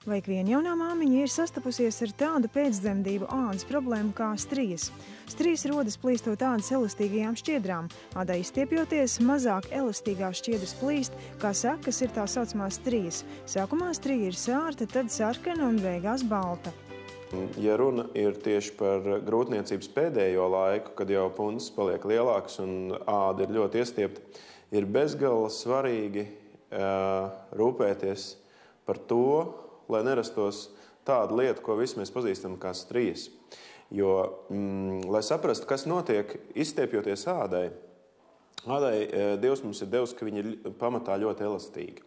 Vai ik viena jaunā māmiņa ir sastapusies ar tādu pēcdzemdību ādas problēmu kā strijas? Strijas rodas plīstot ādas elastīgajām šķiedrām. Ādai izstiepjoties, mazāk elastīgās šķiedras plīst, kā sekas ir tā saucamās strijas. Sākumā strija ir sārta, tad sarkana un beigās balta. Ja runa ir tieši par grūtniecības pēdējo laiku, kad jau punces paliek lielākas un āda ir ļoti iestiepta, ir bezgala svarīgi rūpēties par to, lai nerastos tāda lieta, ko visi mēs pazīstam kā strijas. Jo, lai saprastu, kas notiek izstiepjoties ādai, Dievs mums ir devis, ka viņa ir pamatā ļoti elastīga.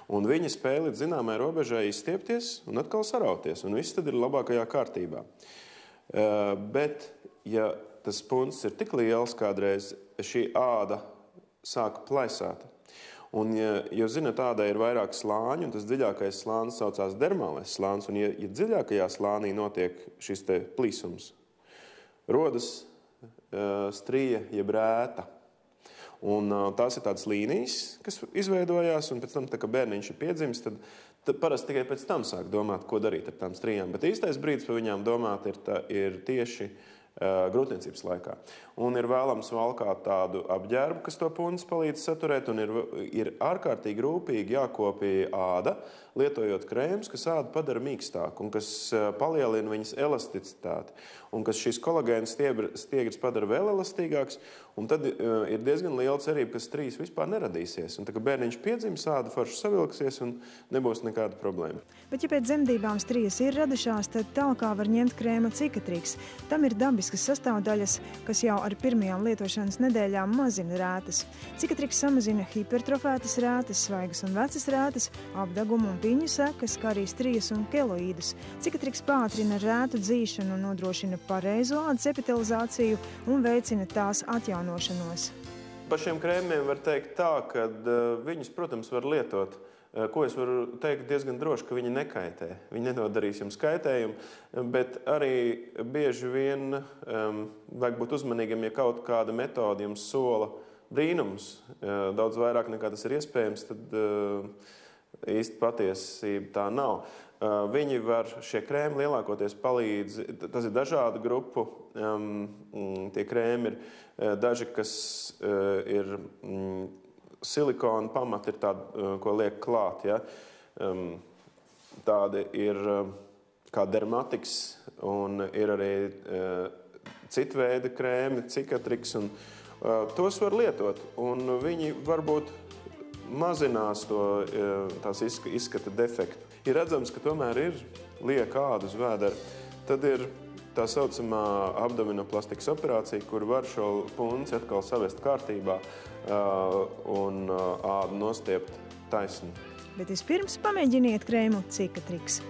Un viņa spēj līdz zināmai robežai izstiepties un atkal sarauties, un viss tad ir labākajā kārtībā. Bet, ja tas puncis ir tik liels kādreiz, šī āda sāk plaisāt. Un, ja jūs zināt, ādai ir vairāk slāņu, un tas dziļākais slānis saucās dermālais slānis, un ja dziļākajā slānī notiek šis te plīsums, rodas strija jeb rēta. Un tās ir tādas līnijas, kas izveidojās, un pēc tam, tā, kad bērniņš ir piedzimis, tad parasti tikai pēc tam sāk domāt, ko darīt ar tām strijām. Bet īstais brīdis par viņām domāt ir tieši grūtniecības laikā. Un ir vēlams valkāt tādu apģērbu, kas to punci palīdz saturēt, un ir ārkārtīgi rūpīgi jākopja āda, lietojot krēmus, kas ādu padara mīkstāku un kas palielina viņas elasticitāti, un kas šīs kolagēna stiegras padara vēl elastīgāks, un tad ir diezgan liela cerība, ka strijas vispār neradīsies. Un tā, ka bērniņš piedzims, āda forši savilksies un nebūs nekāda problēma. Bet ja pēc dzemdībām strijas ir radušās, tad tālāk var ņemt krēma Cicatrix. Tam ir dabiskas sastāvdaļas, kas jau ar pirmajām lietošanas nedēļām mazina rētas. Cicatrix samazina hipertrofētas rētas, svaigas un vecas rētas, apdagumu un piņu sekas, kā arī strijas un keloīdus. Cicatrix pātrina rētu dzīšanu un nodrošina pareizo ādas epitelizāciju un veicina tās atjaunošanos. Par šiem krēmiem var teikt tā, ka viņus, protams, var lietot. Ko es varu teikt diezgan droši, ka viņi nekaitē. Viņi nenodarīs jums kaitējumu, bet arī bieži vien vajag būt uzmanīgam, ja kaut kāda metode jums sola brīnums, daudz vairāk nekā tas ir iespējams, tad īsti patiesība tā nav. Viņi var, šie krēmi lielākoties palīdz, tas ir dažādu grupu, tie krēmi ir daži, kas ir silikona pamati, ir tādi, ko liek klāt, ja? Tādi ir kā dermatiks, un ir arī citu veidu krēmi, Cicatrix, un tos var lietot, un viņi varbūt mazinās tās izskata defektu. Ir redzams, ka tomēr ir lieka āda uz vēdera. Tad ir tā saucamā abdominoplastikas operācija, kur var šo punci atkal savest kārtībā un ādu nostiept taisni. Bet vispirms pamēģiniet krēmu Cicatrix.